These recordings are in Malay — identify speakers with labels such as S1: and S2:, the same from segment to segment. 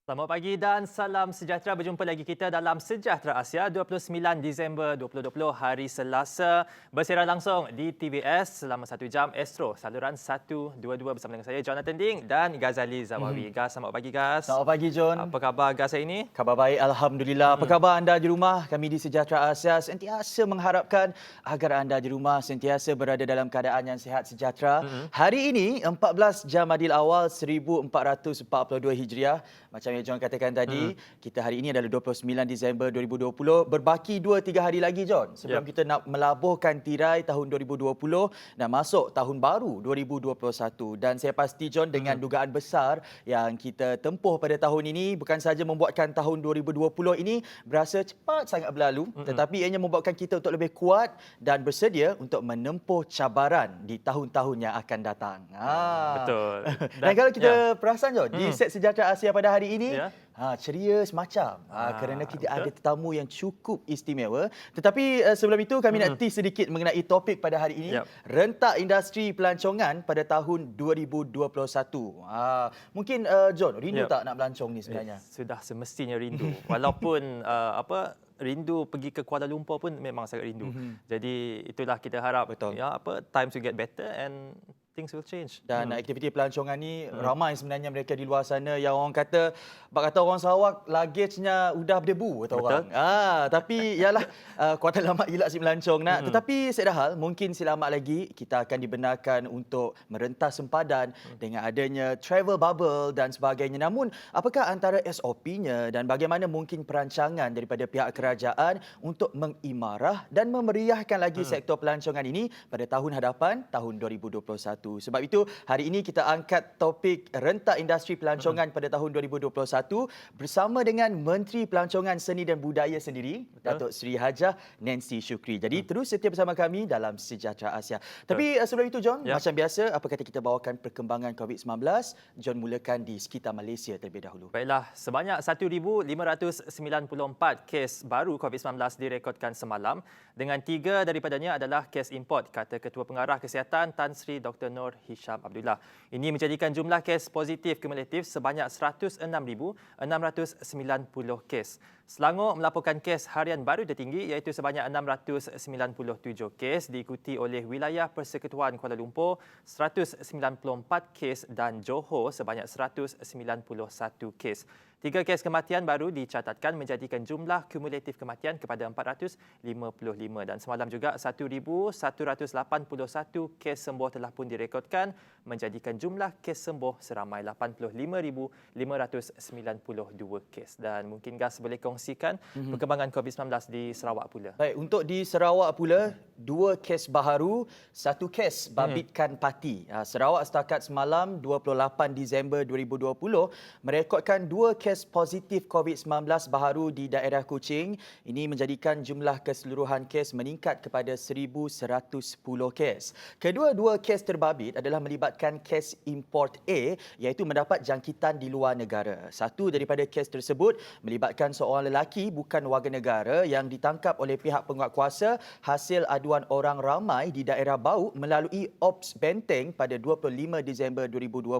S1: Selamat pagi dan salam sejahtera. Berjumpa lagi kita dalam Sejahtera Asia 29 Disember 2020 hari Selasa. Bersiaran langsung di TVS selama 1 jam Astro saluran 122 bersama dengan saya Jonathan Ding dan Ghazali Zawawi. Gas, selamat pagi Gas.
S2: Selamat pagi John.
S1: Apa khabar Gas hari ini?
S2: Khabar baik, Alhamdulillah. Apa khabar anda di rumah? Kami di Sejahtera Asia sentiasa mengharapkan agar anda di rumah sentiasa berada dalam keadaan yang sihat sejahtera. Hari ini 14 Jamadil Awal 1442 Hijriah. Macam yang John katakan tadi, kita hari ini adalah 29 Disember 2020. Berbaki 2-3 hari lagi John sebelum kita nak melabuhkan tirai tahun 2020 dan masuk tahun baru 2021. Dan saya pasti John dengan dugaan besar yang kita tempuh pada tahun ini bukan sahaja membuatkan tahun 2020 ini berasa cepat sangat berlalu, tetapi ianya membuatkan kita untuk lebih kuat dan bersedia untuk menempuh cabaran di tahun-tahun yang akan datang.
S1: Betul.
S2: Dan kalau kita perasan John, di set Sejahtera Asia pada hari ini,
S1: Ya.
S2: ceria semacam kerana kita ada tetamu yang cukup istimewa. Tetapi sebelum itu kami nak tease sedikit mengenai topik pada hari ini,
S1: Yap.
S2: rentak industri pelancongan pada tahun 2021. Mungkin John, rindu
S1: Yap.
S2: tak nak melancong ni sebenarnya?
S1: Sudah semestinya rindu. Walaupun rindu pergi ke Kuala Lumpur pun memang sangat rindu. Jadi itulah kita harap
S2: Betul.
S1: times will get better and things will change.
S2: Dan aktiviti pelancongan ni ramai sebenarnya mereka di luar sana yang orang kata, bak kata orang Sarawak luggage-nya udah berdebu kata orang. Tapi yalah, kuatan lama gila si melancong nak. Tetapi sedahal mungkin selamat lagi kita akan dibenarkan untuk merentas sempadan dengan adanya travel bubble dan sebagainya. Namun apakah antara SOP-nya dan bagaimana mungkin perancangan daripada pihak kerajaan untuk mengimarah dan memeriahkan lagi sektor pelancongan ini pada tahun hadapan, tahun 2021. Sebab itu, hari ini kita angkat topik rentak industri pelancongan pada tahun 2021 bersama dengan Menteri Pelancongan Seni dan Budaya sendiri, Datuk Seri Hajah Nancy Shukri. Jadi terus setia bersama kami dalam Sejahtera Asia. Tapi sebelum itu John, macam biasa, apa kata kita bawakan perkembangan COVID-19? John mulakan di sekitar Malaysia terlebih dahulu.
S1: Baiklah, sebanyak 1,594 kes baru COVID-19 direkodkan semalam dengan 3 daripadanya adalah kes import, kata Ketua Pengarah Kesihatan Tan Sri Dr. Nur Hisham Abdullah. Ini menjadikan jumlah kes positif kumulatif sebanyak 106,690 kes. Selangor melaporkan kes harian baru tertinggi iaitu sebanyak 697 kes, diikuti oleh wilayah Persekutuan Kuala Lumpur 194 kes dan Johor sebanyak 191 kes. 3 kes kematian baru dicatatkan menjadikan jumlah kumulatif kematian kepada 455 dan semalam juga 1,181 kes sembuh telah pun direkodkan menjadikan jumlah kes sembuh seramai 85,592 kes. Dan mungkin Gas boleh kongsikan perkembangan COVID-19 di Sarawak pula.
S2: Baik, untuk di Sarawak pula, 2 kes baharu, 1 kes babitkan parti. Sarawak setakat semalam 28 Disember 2020 merekodkan 2 kes positif COVID-19 baharu di daerah Kuching. Ini menjadikan jumlah keseluruhan kes meningkat kepada 1,110 kes. Kedua-dua kes terbabit adalah melibatkan kes import A iaitu mendapat jangkitan di luar negara. Satu daripada kes tersebut melibatkan seorang lelaki bukan warga negara yang ditangkap oleh pihak penguatkuasa hasil aduan orang ramai di daerah Bau melalui Ops Benteng pada 25 Disember 2020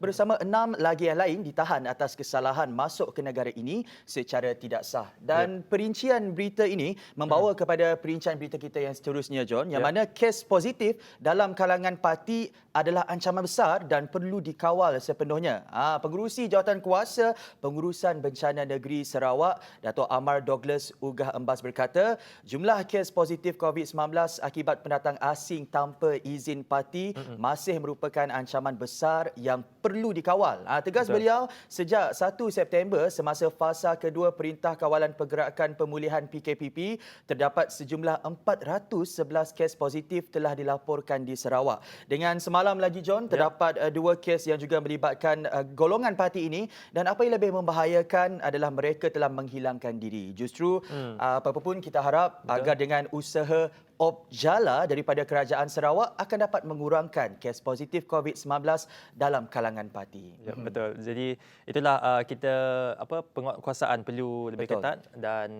S2: bersama 6 lagi yang lain ditahan atas kesalahan masuk ke negara ini secara tidak sah. Dan perincian berita ini membawa kepada perincian berita kita yang seterusnya John, yang mana kes positif dalam kalangan parti adalah ancaman besar dan perlu dikawal sepenuhnya. Pengerusi Jawatankuasa Pengurusan Bencana Negeri Sarawak, Dato' Amar Douglas Ugah Embas berkata, jumlah kes positif COVID-19 akibat pendatang asing tanpa izin parti masih merupakan ancaman besar yang perlu dikawal. Tegas beliau, sejak 1 September semasa fasa kedua Perintah Kawalan Pergerakan Pemulihan PKPP, terdapat sejumlah 411 kes positif telah dilaporkan di Sarawak. Dengan semalam lagi John, terdapat 2 kes yang juga melibatkan golongan parti ini dan apa yang lebih membahayakan adalah mereka telah menghilangkan diri. Justru apa pun kita harap agar dengan usaha Opjala daripada Kerajaan Sarawak akan dapat mengurangkan kes positif COVID-19 dalam kalangan parti.
S1: Ya, betul. Jadi itulah kita penguatkuasaan perlu lebih
S2: Betul.
S1: ketat, dan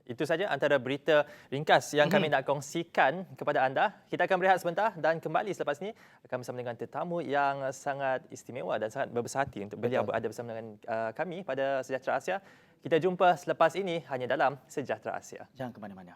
S1: itu saja antara berita ringkas yang kami nak kongsikan kepada anda. Kita akan berehat sebentar dan kembali selepas ini akan bersama dengan tetamu yang sangat istimewa dan sangat berbesar hati untuk beliau berada bersama dengan kami pada Sejahtera Asia. Kita jumpa selepas ini hanya dalam Sejahtera Asia.
S2: Jangan ke mana-mana.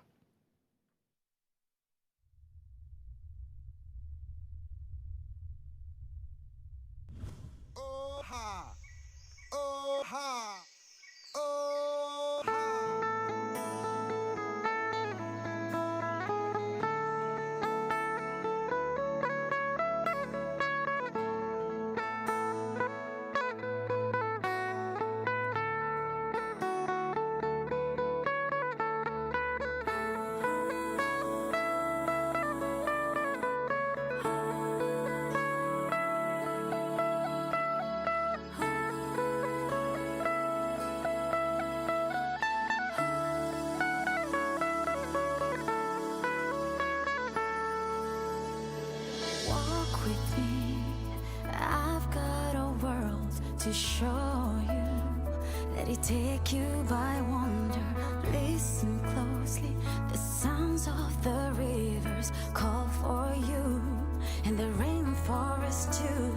S3: Walk with me, I've got a world to show you. Let it take you by wonder. Listen closely, the sounds of the rivers call for you, and the rainforest too.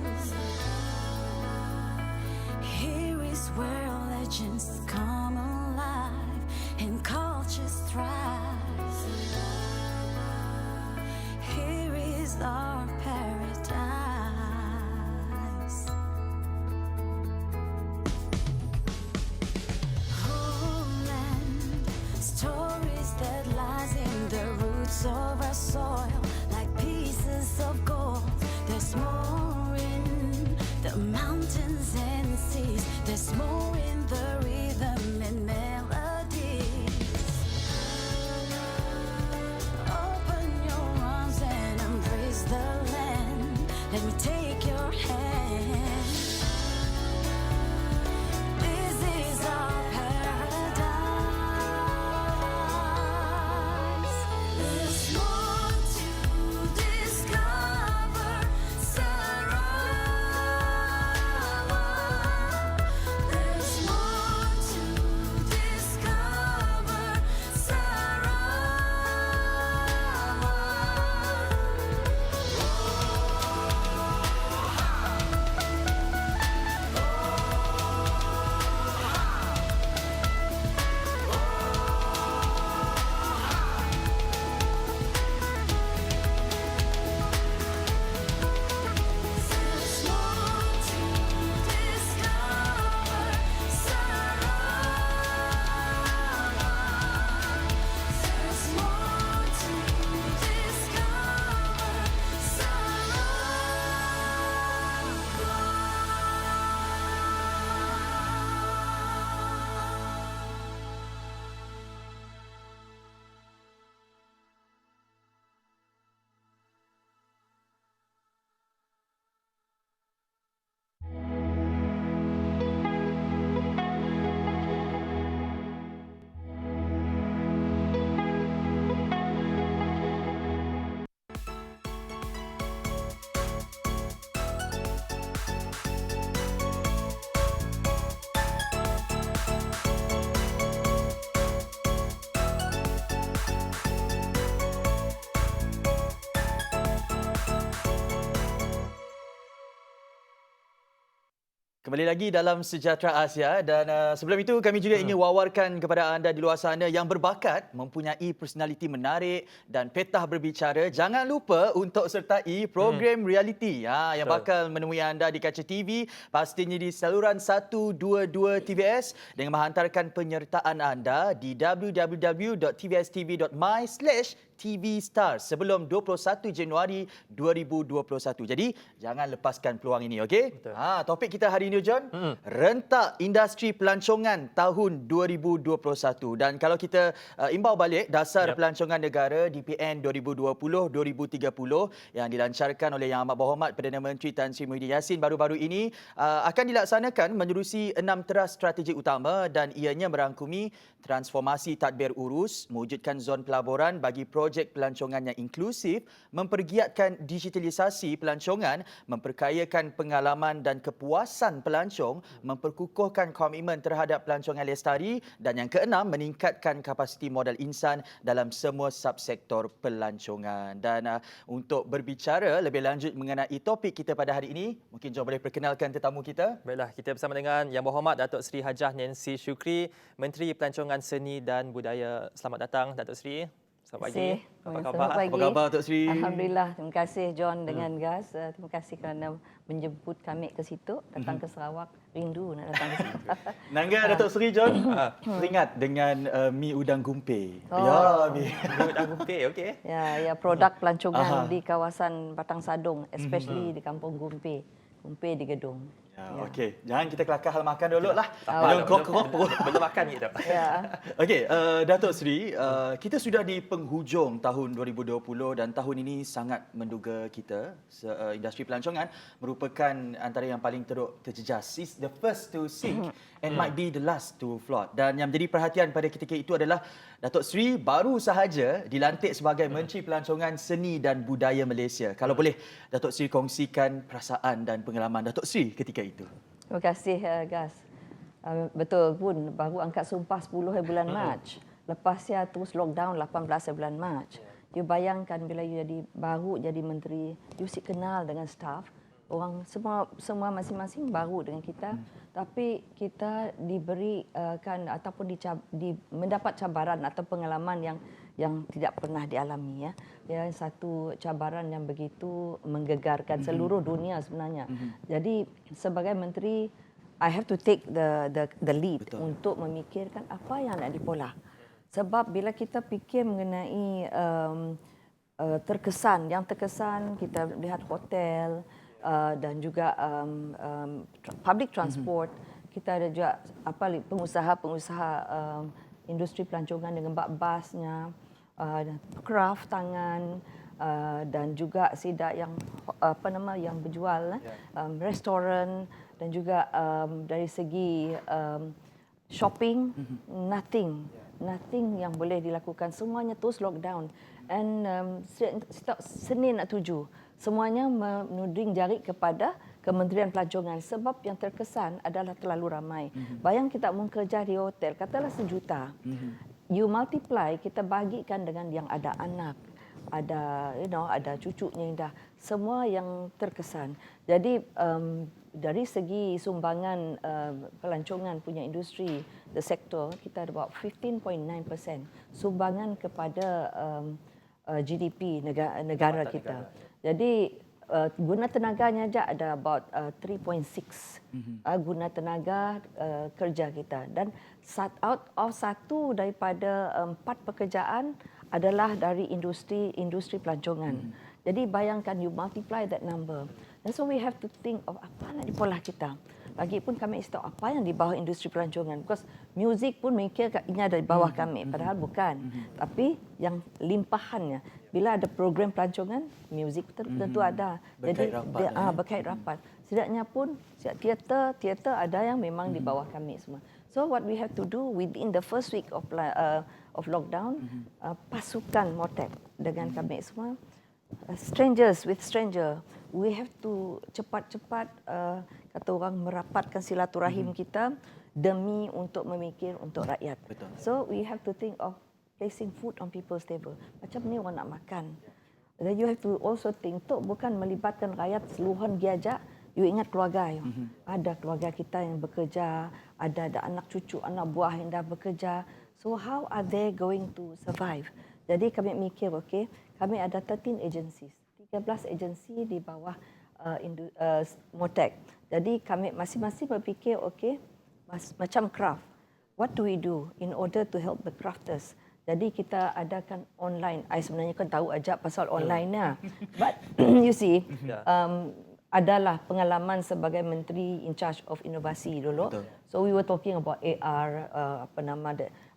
S3: Here is where legends come alive and cultures thrive. Here is our paradise. Homeland, stories that lies in the roots of our soil, like pieces of gold. There's more in the mountains and seas. There's more in the rhythm and melodies. Open your arms and embrace the land. Let me take your hand. This is our paradise. There's more to discover, Sarawak. There's more to discover, There's more to discover, Sarawak. There's more to discover, Sarawak.
S2: Kembali lagi dalam Sejahtera Asia, dan sebelum itu kami juga ingin wawarkan kepada anda di luar sana yang berbakat, mempunyai personaliti menarik dan petah berbicara. Jangan lupa untuk sertai program reality yang bakal menemui anda di kaca TV, pastinya di saluran 122 TVS, dengan menghantarkan penyertaan anda di www.tvstv.my/TV Star sebelum 21 Januari 2021. Jadi jangan lepaskan peluang ini, okey? Topik kita hari ini, John, rentak industri pelancongan tahun 2021. Dan kalau kita imbau balik dasar pelancongan negara DPN 2020-2030 yang dilancarkan oleh Yang Amat Berhormat Perdana Menteri Tan Sri Muhyiddin Yassin baru-baru ini, akan dilaksanakan menerusi 6 teras strategi utama, dan ianya merangkumi transformasi tadbir urus, mewujudkan zon pelaburan bagi projek pelancongan yang inklusif, mempergiatkan digitalisasi pelancongan, memperkayakan pengalaman dan kepuasan pelancong, memperkukuhkan komitmen terhadap pelancongan lestari dan yang keenam, meningkatkan kapasiti modal insan dalam semua subsektor pelancongan. Dan untuk berbicara lebih lanjut mengenai topik kita pada hari ini, mungkin John boleh perkenalkan tetamu kita.
S1: Baiklah, kita bersama dengan Yang Berhormat Datuk Seri Hajah Nancy Shukri, Menteri Pelancongan Seni dan Budaya. Selamat datang Datuk Seri. Selamat pagi. Apa khabar?
S4: Selamat pagi.
S2: Apa khabar Datuk Seri?
S4: Alhamdulillah. Terima kasih John dengan Gas. Terima kasih kerana menjemput kami ke situ, datang ke Sarawak. Rindu nak datang ke situ.
S2: Nangga Datuk Seri John, teringat dengan mi udang gumpe.
S4: Oh.
S2: Ya, mi.
S1: Dah Gumpe, okey.
S4: Ya, produk pelancongan di kawasan Batang Sadong, especially di Kampung Gumpe. Gumpe di Gedung.
S2: Ya, okey. Jangan kita kelakar hal makan dulu lah.
S1: Belum makan kita.
S4: Ya.
S2: Okey, Datuk Seri, kita sudah di penghujung tahun 2020 dan tahun ini sangat menduga kita, industri pelancongan merupakan antara yang paling teruk terjejas. It's the first to sink and might be the last to float. Dan yang menjadi perhatian pada ketika itu adalah Datuk Seri baru sahaja dilantik sebagai Menteri Pelancongan Seni dan Budaya Malaysia. Kalau boleh, Datuk Seri kongsikan perasaan dan pengalaman Datuk Seri ketika itu.
S4: Terima kasih Gas. Betul pun, baru angkat sumpah 10 hari bulan Mac. Lepasnya terus lockdown 18 hari bulan Mac. You bayangkan bila you baru jadi menteri, you si kenal dengan staff. Orang semua masing-masing baru dengan kita, tapi kita diberikan ataupun mendapat cabaran atau pengalaman yang tidak pernah dialami, ya. Ya, satu cabaran yang begitu menggegarkan seluruh dunia sebenarnya. Jadi sebagai menteri, I have to take the lead. Betul. Untuk memikirkan apa yang nak dipolah. Sebab bila kita fikir mengenai terkesan kita lihat hotel dan juga public transport, kita ada juga pengusaha-pengusaha industri pelancongan dengan basnya, craft tangan, dan juga sidak yang berjual, restoran, dan juga dari segi shopping, nothing yang boleh dilakukan, semuanya terus lockdown. And Senin nak tuju, semuanya menuding jari kepada Kementerian Pelancongan sebab yang terkesan adalah terlalu ramai. Bayang kita mau kerja di hotel, katalah 1 juta. You multiply, kita bagikan dengan yang ada anak, ada cucunya yang dah, semua yang terkesan. Jadi dari segi sumbangan pelancongan punya industri, the sector, kita ada about 15.9% sumbangan kepada GDP negara kita. Jadi guna tenaganya saja ada about 3.6 guna tenaga kerja kita, dan out of 1 daripada 4 pekerjaan adalah dari industri pelancongan. Jadi bayangkan, you multiply that number. And so we have to think of apa nak dipolah kita. Lagipun kami tahu apa yang di bawah industri pelancongan. Because music pun mikir ini ada di bawah kami. Padahal bukan. Tapi yang limpahannya. Bila ada program pelancongan, music tentu ada.
S2: Berkait rapat.
S4: Berkait rapat. Setidaknya pun teater ada yang memang di bawah kami semua. So what we have to do within the first week of lockdown, pasukan MOTEP dengan kami semua, strangers with stranger, we have to cepat-cepat kata orang merapatkan silaturahim kita demi untuk memikir untuk rakyat.
S2: Betul.
S4: So we have to think of placing food on people's table. Macam ni orang nak makan. Then you have to also think, tu bukan melibatkan rakyat seluruhan giajak. You ingat keluarga you. Ada keluarga kita yang bekerja, ada anak cucu, anak buah yang dah bekerja. So how are they going to survive? Jadi kami mikir, okey, kami ada 13 agencies. 13 agensi di bawah MOTEC. Jadi kami masing-masing berfikir, okey, macam craft. What do we do in order to help the crafters? Jadi kita adakan online. I sebenarnya kan tahu aja pasal online-nya. But you see, adalah pengalaman sebagai menteri in charge of inovasi dulu. Betul. So we were talking about AR,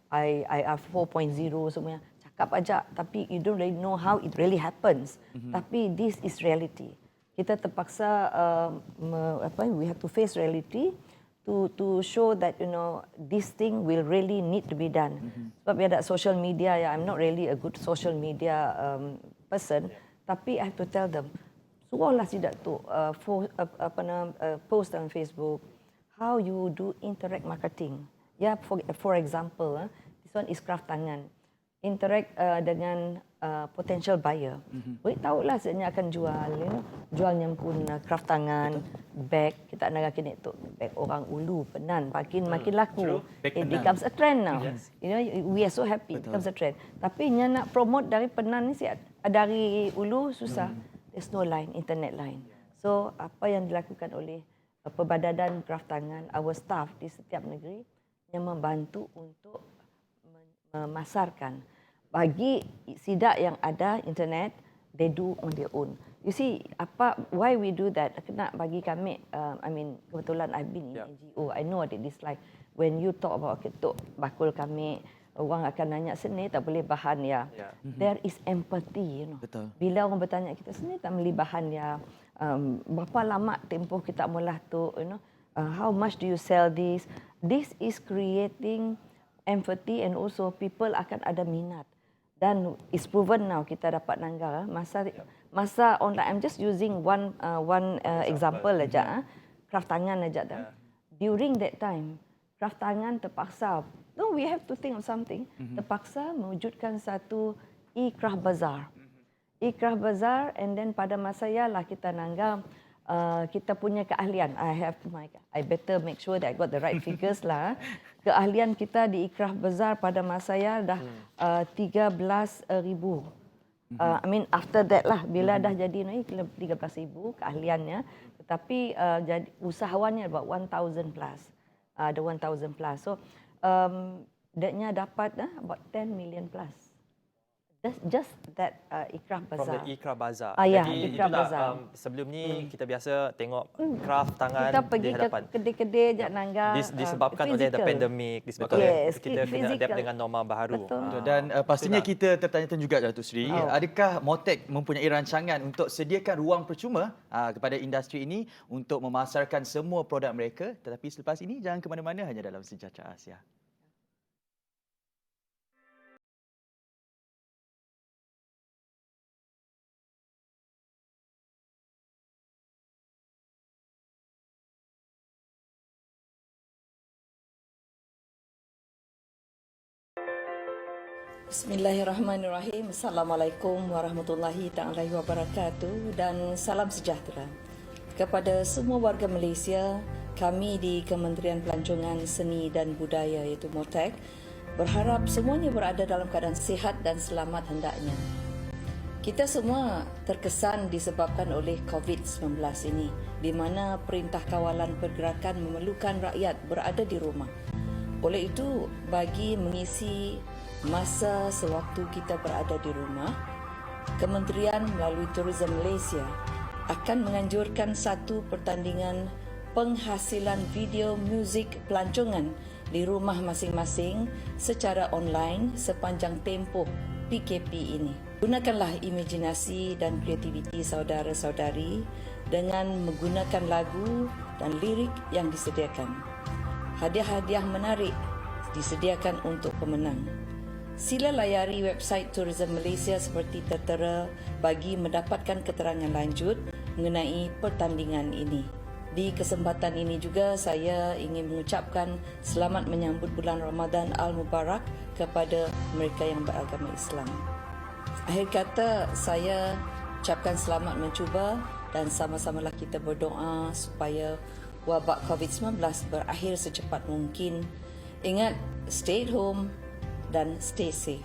S4: IR 4.0 semuanya. Cakap aja, tapi you don't really know how it really happens. Tapi this is reality. Kita terpaksa we have to face reality to show that this thing will really need to be done. Sebab ada social media, I'm not really a good social media person, tapi I have to tell them, suruhlah tidak tu post on Facebook how you do interact marketing. For example, this one is craft tangan. Interact dengan potential buyer. Tahulah sebenarnya akan jualnya pun craft tangan, bag, kita nak kena tu bag orang ulu penan makin laku. It becomes a trend now. Yes. We are so happy. It becomes a trend. Tapi nak promote dari penan ni dari ulu susah. There's no line, internet line. So apa yang dilakukan oleh Perbadanan Craft Tangan, our staff di setiap negeri yang membantu untuk memasarkan. Bagi sidak yang ada internet, they do on their own. You see, why we do that? Kena bagi kami, kebetulan I've been in NGO. I know what it is like. When you talk about ketuk bakul kami, orang akan nanya, seni tak boleh bahan ya. There is empathy,
S2: Betul.
S4: Bila orang bertanya kita, seni tak boleh bahan ya. Berapa lama tempoh kita mula tu, how much do you sell this? This is creating empathy and also people akan ada minat. Dan it's proven now kita dapat nanggar masa online. I'm just using one example aja, craft tangan aja dah. During that time, craft tangan terpaksa. No, we have to think of something. Terpaksa mewujudkan satu e-craft bazaar. E-craft bazaar, and then pada masa lah kita nanggar kita punya keahlian. I better make sure that I got the right figures lah. Keahlian kita di e-craft bazaar pada masa dah 13,000. After that lah, bila dah jadi 13,000 keahliannya, tetapi jadi usahawannya about 1,000 plus. Ada 1,000 plus. So dia dapat about 10 million plus. Just that e-craft bazaar.
S1: From the e-craft bazaar.
S4: Jadi
S1: itulah,
S4: bazaar.
S1: sebelum ni kita biasa tengok craft tangan
S4: kita pergi
S1: di hadapan.
S4: ke kedai-kedai je nanggar.
S1: Disebabkan oleh the pandemic, disebabkan oleh kita kena adapt dengan norma baharu.
S4: Betul.
S2: Dan pastinya kita tertanya-tanya juga Datuk Seri, adakah Motec mempunyai rancangan untuk sediakan ruang percuma kepada industri ini untuk memasarkan semua produk mereka? Tetapi selepas ini jangan ke mana-mana, hanya dalam Sejahtera Asia.
S5: Bismillahirrahmanirrahim. Assalamualaikum warahmatullahi taala wabarakatuh dan salam sejahtera. Kepada semua warga Malaysia, kami di Kementerian Pelancongan Seni dan Budaya iaitu Motec berharap semuanya berada dalam keadaan sihat dan selamat hendaknya. Kita semua terkesan disebabkan oleh COVID-19 ini, di mana Perintah Kawalan Pergerakan memerlukan rakyat berada di rumah. Oleh itu, bagi mengisi masa sewaktu kita berada di rumah, Kementerian melalui Tourism Malaysia akan menganjurkan satu pertandingan penghasilan video muzik pelancongan di rumah masing-masing secara online sepanjang tempoh PKP ini. Gunakanlah imajinasi dan kreativiti saudara-saudari dengan menggunakan lagu dan lirik yang disediakan. Hadiah-hadiah menarik disediakan untuk pemenang. Sila layari website Tourism Malaysia seperti tertera bagi mendapatkan keterangan lanjut mengenai pertandingan ini. Di kesempatan ini juga saya ingin mengucapkan selamat menyambut bulan Ramadan Al-Mubarak kepada mereka yang beragama Islam. Akhir kata, saya ucapkan selamat mencuba dan sama-samalah kita berdoa supaya wabak COVID-19 berakhir secepat mungkin. Ingat, stay at home dan stay safe.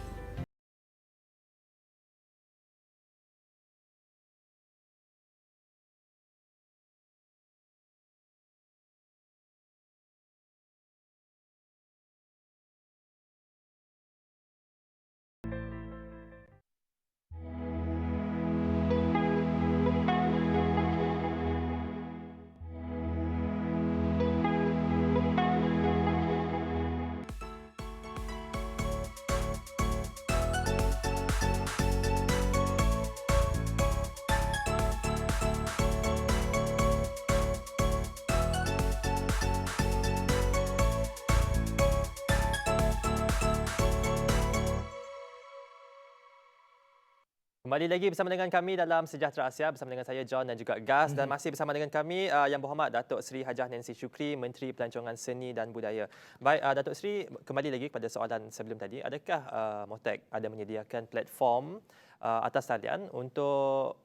S1: Kembali lagi bersama dengan kami dalam Sejahtera Asia bersama dengan saya John dan juga Gas dan masih bersama dengan kami Yang Berhormat Datuk Seri Hajah Nancy Shukri, Menteri Pelancongan Seni dan Budaya. Baik, Datuk Seri, kembali lagi kepada soalan sebelum tadi. Adakah MOTEC ada menyediakan platform atas talian untuk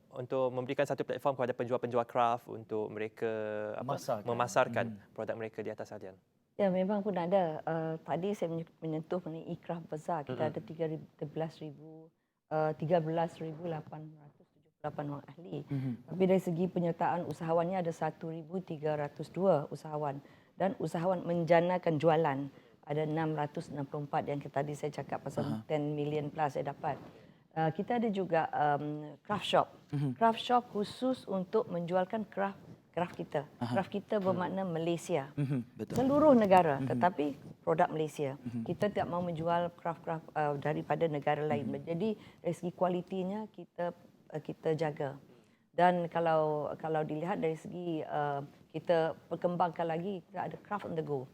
S1: memberikan satu platform kepada penjual-penjual kraft untuk mereka memasarkan produk mereka di atas talian?
S4: Ya, memang pun ada. Tadi saya menyentuh mengenai ikraf besar. Kita ada 13,878 orang ahli. Tapi dari segi penyertaan usahawannya ada 1,302 usahawan. Dan usahawan menjanakan jualan ada 664 yang tadi saya cakap pasal 10 million plus saya dapat. Kita ada juga craft shop. Craft shop khusus untuk menjualkan craft kita. Craft kita bermakna Malaysia.
S2: Betul.
S4: Seluruh negara, tetapi produk Malaysia. Kita tidak mau menjual craft daripada negara lain. Jadi dari segi kualitinya kita jaga. Dan kalau dilihat dari segi kita perkembangkan lagi, kita ada craft on the go.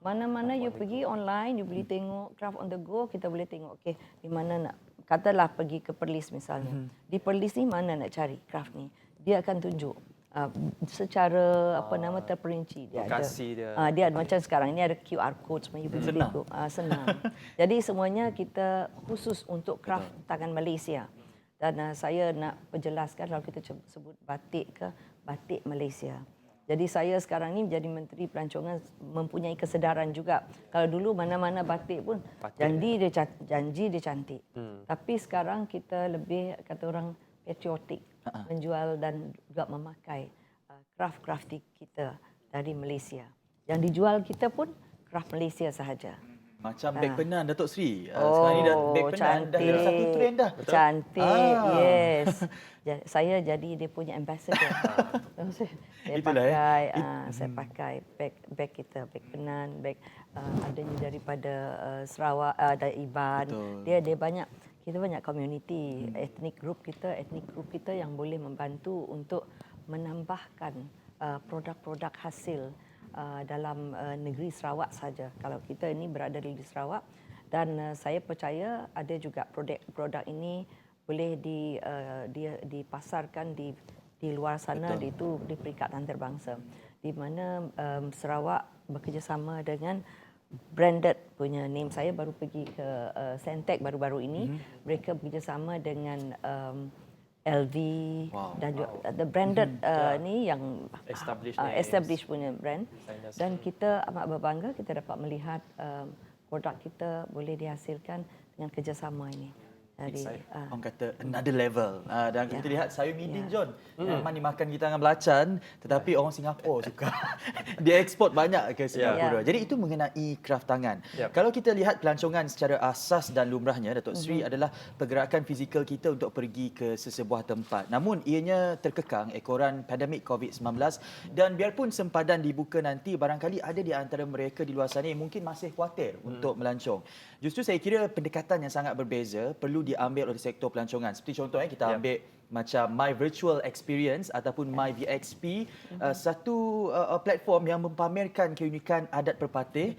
S4: Mana-mana you pergi online, you boleh tengok craft on the go, kita boleh tengok okey di mana nak, katalah pergi ke Perlis misalnya. Di Perlis ni mana nak cari craft ni? Dia akan tunjuk secara terperinci.
S1: Lokasi dia.
S4: Dia ada macam sekarang ini ada QR code semua, you boleh tengok. Senang. Jadi semuanya kita khusus untuk craft tangan Malaysia. Dan saya nak perjelaskan kalau kita sebut batik ke batik Malaysia. Jadi saya sekarang ni menjadi Menteri Pelancongan mempunyai kesedaran juga. Kalau dulu mana-mana batik pun janji dia cantik. Tapi sekarang kita lebih kata orang patriotik, menjual dan juga memakai craft kita dari Malaysia. Yang dijual kita pun craft Malaysia sahaja.
S2: Macam beg penan Datuk Seri. Sekarang ni dah beg penan dah jadi satu trend dah.
S4: Cantik, yes. Saya jadi dia punya ambassador. Saya pakai beg kita, beg penan, beg adanya daripada Sarawak, dari Iban. Dia banyak. Kita banyak community, etnik group kita yang boleh membantu untuk menambahkan produk-produk hasil dalam negeri Sarawak saja. Kalau kita ini berada di Sarawak dan saya percaya ada juga produk ini boleh dipasarkan di luar sana di peringkat antarabangsa, di mana Sarawak bekerjasama dengan branded punya name. Saya baru pergi ke Sentec baru-baru ini. Mereka bekerjasama dengan LV dan juga the branded ni yang established punya brand. Dan kita amat berbangga kita dapat melihat produk kita boleh dihasilkan dengan kerjasama ini. Jadi,
S2: orang kata another level. Dan kita lihat sayur midin John. Memang dimakan kita dengan belacan, tetapi orang Singapura suka. Dia ekspor banyak ke Singapura. Jadi itu mengenai craft tangan. Kalau kita lihat pelancongan secara asas dan lumrahnya, Datuk Seri, adalah pergerakan fizikal kita untuk pergi ke sesebuah tempat. Namun ianya terkekang ekoran pandemik COVID-19 dan biarpun sempadan dibuka nanti, barangkali ada di antara mereka di luar sana yang mungkin masih khawatir untuk melancong. Justru saya kira pendekatan yang sangat berbeza perlu diambil oleh sektor pelancongan. Seperti contohnya kita ambil macam My Virtual Experience ataupun My VXP, satu platform yang mempamerkan keunikan adat perpatih,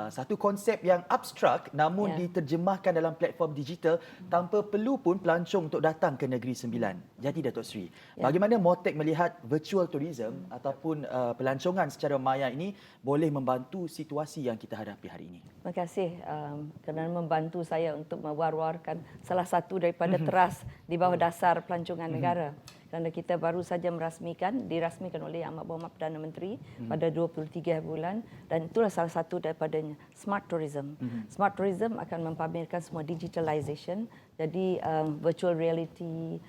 S2: satu konsep yang abstrak namun diterjemahkan dalam platform digital tanpa perlu pun pelancong untuk datang ke Negeri Sembilan. Jadi Datuk Seri, bagaimana MOTEC melihat virtual tourism ataupun pelancongan secara maya ini boleh membantu situasi yang kita hadapi hari ini?
S4: Terima kasih kerana membantu saya untuk mewar-warkan salah satu daripada teras di bawah dasar pelancongan negara. Kerana kita baru saja dirasmikan oleh Yang Berhormat Perdana Menteri pada 23 bulan dan itulah salah satu daripadanya, Smart Tourism. Smart Tourism akan mempamerkan semua digitalization, jadi virtual reality,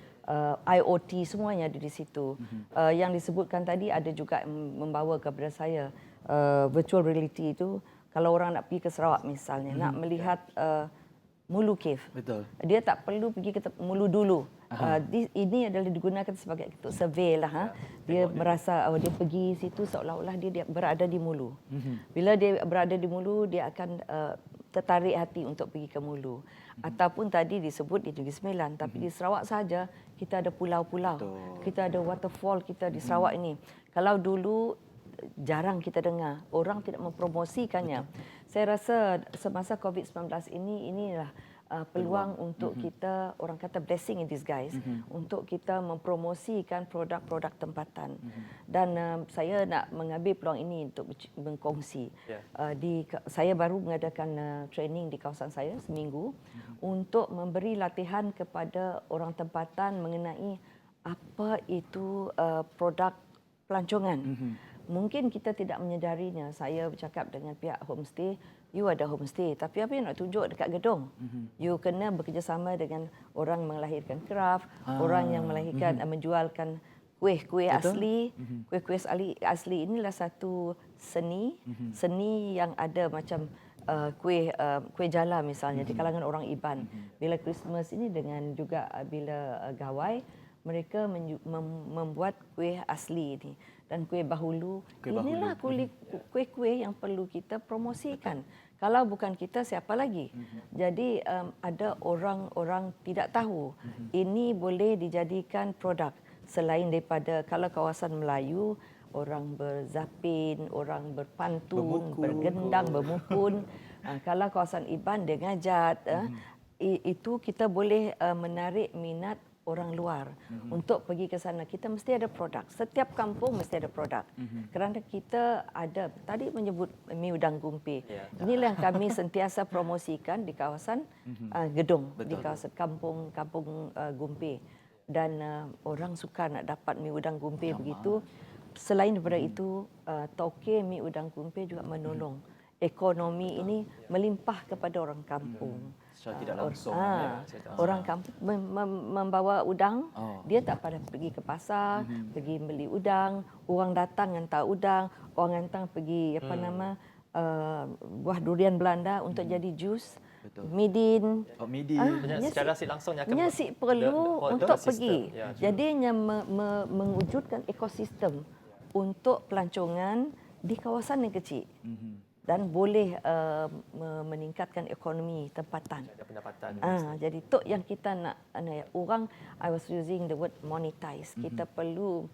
S4: IoT semuanya ada di situ. Yang disebutkan tadi ada juga membawa kepada saya virtual reality itu. Kalau orang nak pergi ke Sarawak misalnya, nak melihat Mulu Cave.
S2: Betul.
S4: Dia tak perlu pergi ke Mulu dulu. Ini adalah digunakan sebagai untuk survey lah. Dia merasa dia pergi situ seolah-olah dia berada di Mulu. Bila dia berada di Mulu, dia akan tertarik hati untuk pergi ke Mulu. Ataupun tadi disebut di Negeri Sembilan, tapi di Sarawak saja kita ada pulau-pulau. Kita ada waterfall kita di Sarawak ini. Kalau dulu jarang kita dengar, orang tidak mempromosikannya. Saya rasa semasa COVID-19 inilah peluang untuk kita, orang kata blessing in disguise, untuk kita mempromosikan produk-produk tempatan. Dan saya nak mengambil peluang ini untuk berkongsi. Saya baru mengadakan training di kawasan saya seminggu untuk memberi latihan kepada orang tempatan mengenai apa itu produk pelancongan. Mungkin kita tidak menyedarinya. Saya bercakap dengan pihak homestay, you ada homestay, tapi apa yang nak tunjuk dekat gedung? You kena bekerjasama dengan orang melahirkan kraft, orang yang melahirkan, menjualkan kuih-kuih asli. Kuih-kuih asli inilah satu seni, seni yang ada macam kuih jala misalnya di kalangan orang Iban. Bila Christmas ini dengan juga bila gawai, mereka membuat kuih asli ini. Dan kuih bahulu, inilah kuih-kuih yang perlu kita promosikan. Kalau bukan kita, siapa lagi? Jadi ada orang-orang tidak tahu. Ini boleh dijadikan produk. Selain daripada kalau kawasan Melayu, orang berzapin, orang berpantun, bergendang, bermukun. Kalau kawasan Iban, dia ngajat. Itu kita boleh menarik minat orang luar untuk pergi ke sana. Kita mesti ada produk. Setiap kampung mesti ada produk. Kerana kita ada, tadi menyebut mi udang gumpi. Inilah yang kami sentiasa promosikan di kawasan gedung, di kawasan kampung gumpi. Dan orang suka nak dapat mi udang gumpi begitu. Selain daripada itu, toke mi udang gumpi juga menolong ekonomi ini melimpah kepada orang kampung.
S2: Secara tidak langsung.
S4: Orang kampung membawa udang, dia tak pada pergi ke pasar, pergi beli udang, orang datang hantar udang, orang datang pergi buah durian Belanda untuk jadi jus. Midin.
S1: Secara langsung
S4: Nyasik perlu untuk pergi. Jadinya mewujudkan ekosistem untuk pelancongan di kawasan yang kecil. Dan boleh meningkatkan ekonomi tempatan.
S1: Pendapatan.
S4: Jadi itu yang kita nak orang. I was using the word monetize. Kita perlu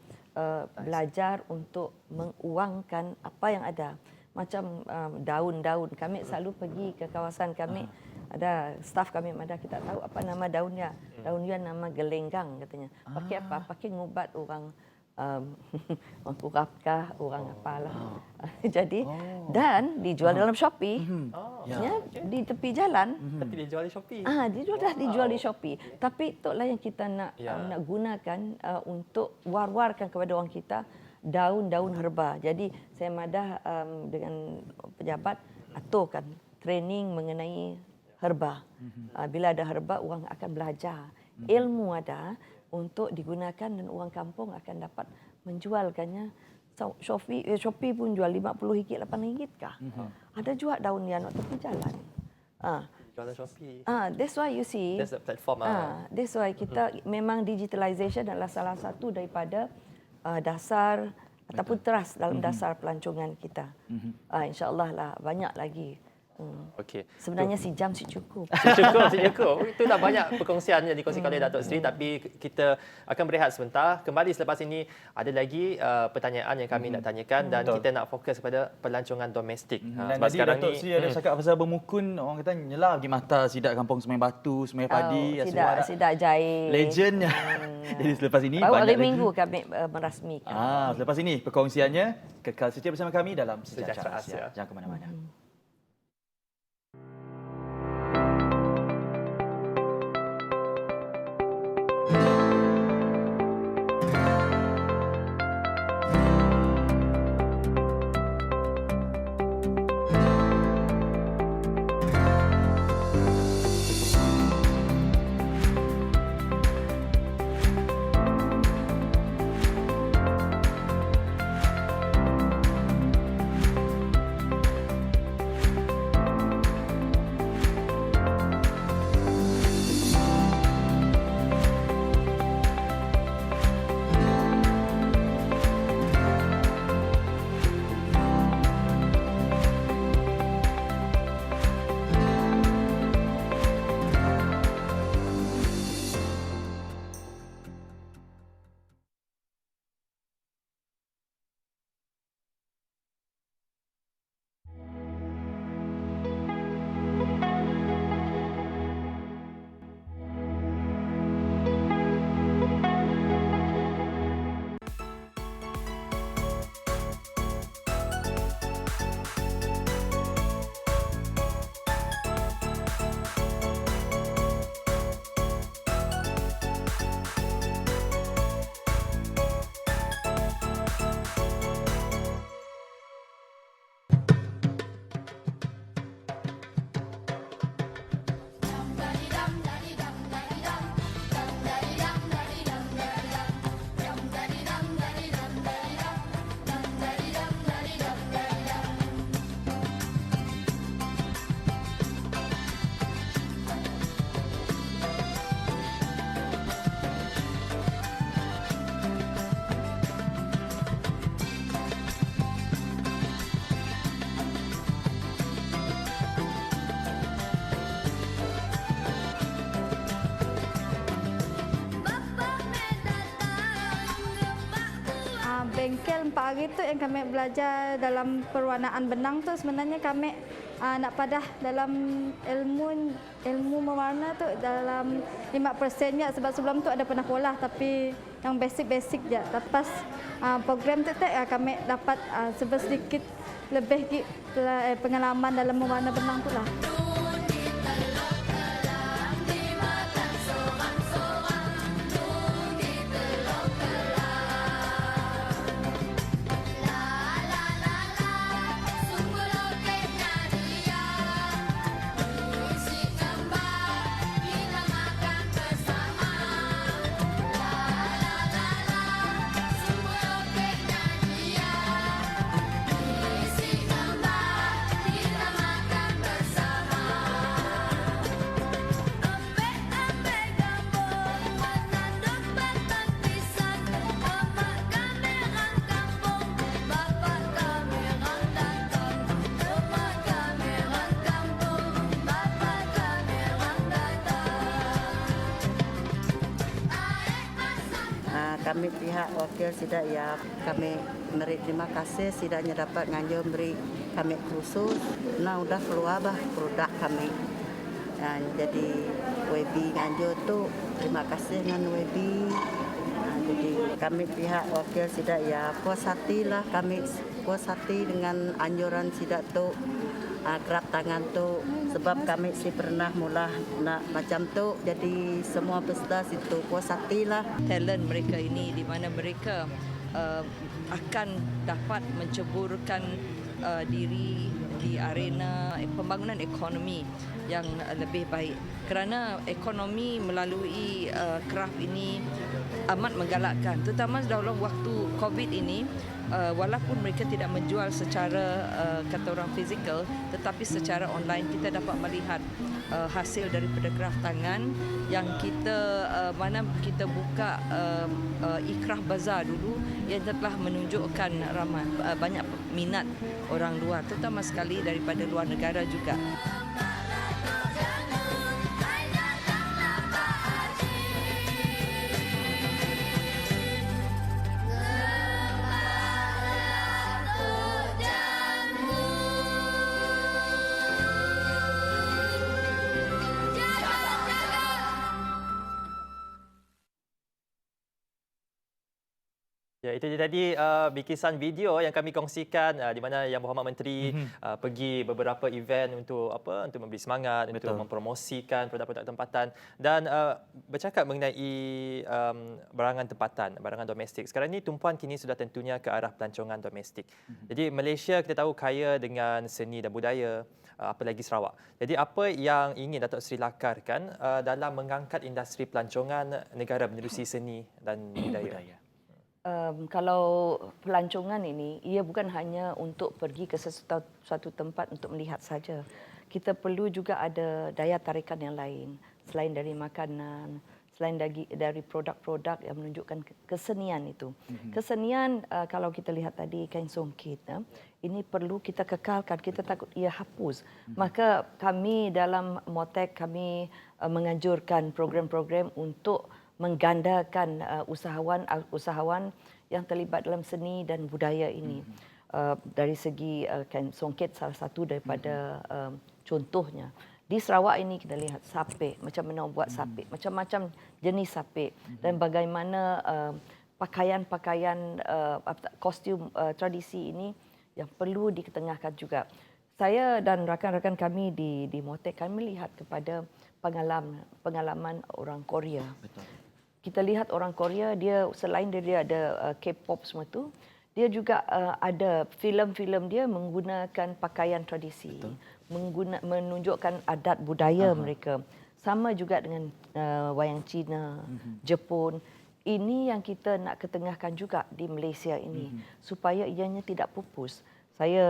S4: belajar untuk menguangkan apa yang ada. Macam daun-daun. Kami selalu pergi ke kawasan kami. Ada staf kami ada kita tahu apa nama daunnya. Daunnya nama gelenggang katanya. Pakai apa? Pakai ngubat orang. Orang kurapkah, orang apalah. Jadi dan dijual dalam Shopee. Di tepi jalan.
S1: Tapi dijual di Shopee.
S4: Dijual di Shopee. Tapi itulah yang kita nak gunakan untuk war-warkan kepada orang kita daun-daun herba. Jadi saya madah dengan pejabat aturkan training mengenai herba. Bila ada herba, orang akan belajar. Ilmu ada untuk digunakan dan orang kampung akan dapat menjualkannya. Shopee pun jual RM50, RM8 kah? Ada juga daun yang nak tepi jalan.
S1: Jualan Shopee.
S4: That's why you see.
S1: That's the platform.
S4: That's why kita memang digitalization adalah salah satu daripada dasar ataupun teras dalam dasar pelancongan kita. InsyaAllah lah banyak lagi.
S1: Okey.
S4: Sebenarnya sejam cukup.
S1: Cukup. Itulah banyak perkongsian yang dikongsikan oleh Datuk Seri, tapi kita akan berehat sebentar. Kembali selepas ini ada lagi pertanyaan yang kami nak tanyakan dan kita nak fokus kepada pelancongan domestik.
S2: Dan tadi Datuk Seri ada cakap pasal bermukun, orang kata nyelah di mata sidak kampung Semai Batu, Semai Padi,
S4: Sidak Jahit.
S2: Legend. Jadi selepas ini
S4: baru hari
S2: banyak
S4: minggu kami merasmikan.
S2: selepas ini perkongsiannya kekal setia bersama kami dalam
S1: Sejahtera
S2: Sejahtera
S1: Asia.
S2: Asia. Jangan ke mana-mana.
S6: bengkel 4 hari tu yang kami belajar dalam perwarnaan benang tu sebenarnya kami nak padah dalam ilmu mewarna tu dalam 5% je sebab sebelum tu ada pernah sekolah tapi yang basic je. Lepas program tu kami dapat sedikit lebih pengalaman dalam mewarna benang tu lah.
S7: Kami pihak wakil sidak ya kami beri terima kasih sidaknya dapat nganjur beri kami khusus. Nah udah keluar bah produk kami. Jadi WB nganjur tu terima kasih dengan WB. Jadi kami pihak wakil sidak ya puas hati lah kami puas hati dengan anjuran sidak tu. Kerap tangan tu sebab kami si pernah mula nak macam tu jadi semua peserta situ puas hati lah.
S5: Talent mereka ini di mana mereka akan dapat menceburkan diri di arena pembangunan ekonomi yang lebih baik. Kerana ekonomi melalui kraft ini amat menggalakkan, terutama dalam waktu COVID ini. Walaupun mereka tidak menjual secara kata orang fizikal, tetapi secara online kita dapat melihat hasil daripada kraft tangan yang kita mana kita buka ikrah bazar dulu yang telah menunjukkan ramai banyak minat orang luar, terutama sekali daripada luar negara juga.
S1: Ya, itu dia tadi bikisan video yang kami kongsikan di mana Yang Berhormat Menteri pergi beberapa event untuk untuk memberi semangat, untuk mempromosikan produk-produk tempatan dan bercakap mengenai barangan tempatan, barangan domestik. Sekarang ini tumpuan kini sudah tentunya ke arah pelancongan domestik. Jadi Malaysia kita tahu kaya dengan seni dan budaya, apalagi Sarawak. Jadi apa yang ingin Datuk Seri lakarkan dalam mengangkat industri pelancongan negara menerusi seni dan budaya?
S4: Kalau pelancongan ini, ia bukan hanya untuk pergi ke suatu tempat untuk melihat saja. Kita perlu juga ada daya tarikan yang lain. Selain dari makanan, selain dari produk-produk yang menunjukkan kesenian itu. Kesenian, kalau kita lihat tadi, kain songket, ini perlu kita kekalkan. Kita takut ia hapus. Maka kami dalam MOTEK, kami menganjurkan program-program untuk menggandakan usahawan yang terlibat dalam seni dan budaya ini. Dari segi kain songket salah satu daripada contohnya. Di Sarawak ini kita lihat sapek, macam mana buat sapek, macam-macam jenis sapek dan bagaimana pakaian-pakaian kostum tradisi ini yang perlu diketengahkan juga. Saya dan rakan-rakan kami di MOTEK kami melihat kepada pengalaman orang Korea.
S2: Betul.
S4: Kita lihat orang Korea, dia selain dia ada K-pop semua tu, dia juga ada filem-filem dia menggunakan pakaian tradisi, menunjukkan adat budaya mereka. Sama juga dengan wayang Cina, Jepun. Ini yang kita nak ketengahkan juga di Malaysia ini supaya ianya tidak pupus. Saya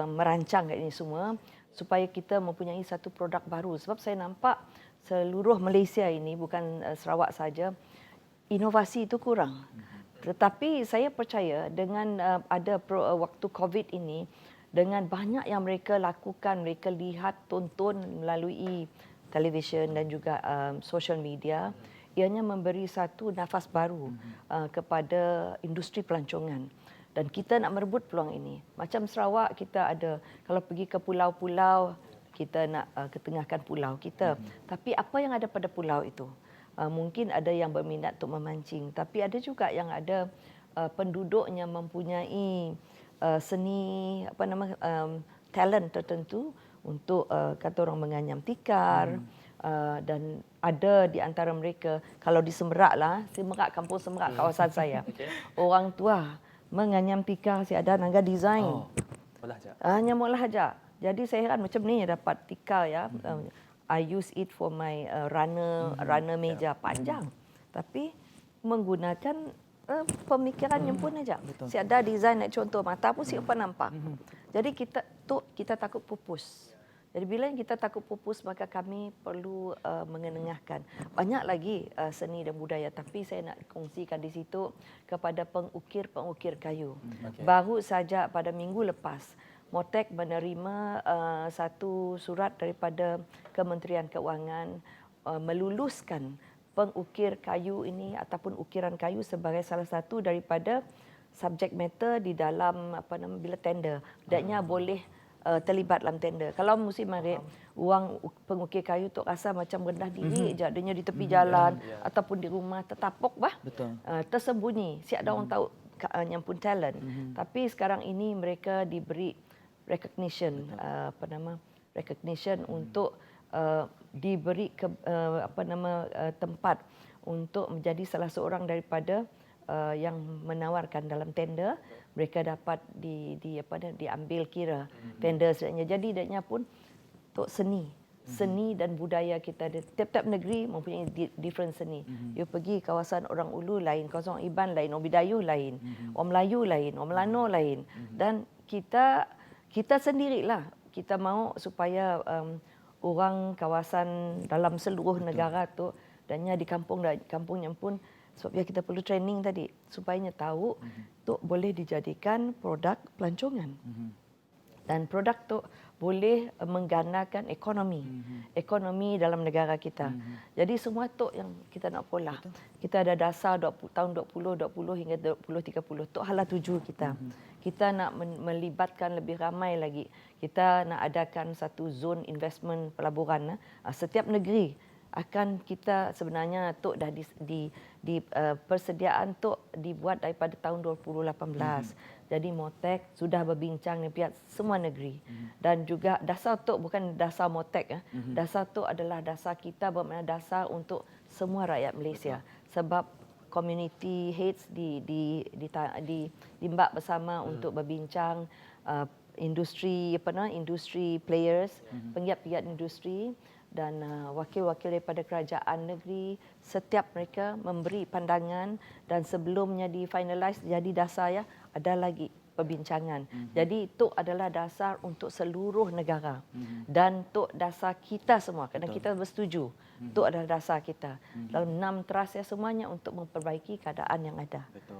S4: merancang ini semua supaya kita mempunyai satu produk baru sebab saya nampak seluruh Malaysia ini bukan Sarawak saja inovasi itu kurang. Tetapi saya percaya dengan ada waktu COVID ini, dengan banyak yang mereka lakukan, mereka lihat, tonton melalui televisyen dan juga social media, ianya memberi satu nafas baru kepada industri pelancongan. Dan kita nak merebut peluang ini. Macam Sarawak kita ada, kalau pergi ke pulau-pulau, kita nak ketengahkan pulau kita. Tapi apa yang ada pada pulau itu? Mungkin ada yang berminat untuk memancing. Tapi ada juga yang ada penduduknya mempunyai seni, talent tertentu untuk kata orang menganyam tikar. Dan ada di antara mereka, kalau di Semerak lah, Semerak, kampung Semerak, kawasan saya, orang tua menganyam tikar, si ada nangga design.
S1: Olah je.
S4: Hanya molah aja. Jadi saya heran macam ni dapat tikar ya. I use it for my runner meja panjang. Tapi menggunakan pemikirannya pun aja. Si ada design nak contoh mata pun siapa nampak. Jadi kita takut pupus. Jadi bila kita takut pupus, maka kami perlu mengenengahkan. Banyak lagi seni dan budaya, tapi saya nak kongsikan di situ kepada pengukir-pengukir kayu. Baru saja pada minggu lepas, Motek menerima satu surat daripada Kementerian Keuangan meluluskan pengukir kayu ini ataupun ukiran kayu sebagai salah satu daripada subjek matter di dalam bila tender. Daknya boleh terlibat dalam tender. Kalau musim marit, orang pengukir kayu tu rasa macam rendah diri je, adanya di tepi jalan ataupun di rumah tertapuk tersembunyi. Siap ada orang tahu yang pun talent. Tapi sekarang ini mereka diberi recognition recognition untuk diberi tempat untuk menjadi salah seorang daripada yang menawarkan dalam tender. Mereka dapat diambil kira tender sebenarnya. Jadi daknya pun untuk seni dan budaya kita ada. Tiap-tiap negeri mempunyai different seni. You pergi kawasan orang Ulu lain, kawasan orang Iban lain, orang Bidayuh lain, orang Melayu lain, orang Melano lain. Dan kita sendirilah, kita mahu supaya orang kawasan dalam seluruh negara tu, dannya di kampungnya pun, sebab kita perlu training tadi supaya tahu tu boleh dijadikan produk pelancongan. Dan produk tu boleh menggandakan ekonomi dalam negara kita. Jadi semua tu yang kita nak pola. Kita ada dasar tahun 2020 hingga 2030. Tu hala tuju kita. Kita nak melibatkan lebih ramai lagi. Kita nak adakan satu zon investment pelaburan. Setiap negeri akan kita sebenarnya tu dah di persediaan tu dibuat daripada tahun 2018. Jadi Motek sudah berbincang dengan pihak semua negeri. Dan juga dasar tu bukan dasar Motek. Dasar tu adalah dasar kita, bermakna dasar untuk semua rakyat Malaysia. Sebab community heads dimbak bersama untuk berbincang, industri players, penggiat-penggiat industri dan wakil-wakil daripada kerajaan negeri, setiap mereka memberi pandangan dan sebelumnya di-finalize jadi dasar ya, ada lagi perbincangan. Jadi itu adalah dasar untuk seluruh negara dan untuk dasar kita semua kerana kita bersetuju. Itu adalah dasar kita. Dalam 6 trust ya semuanya untuk memperbaiki keadaan yang ada.
S2: Betul.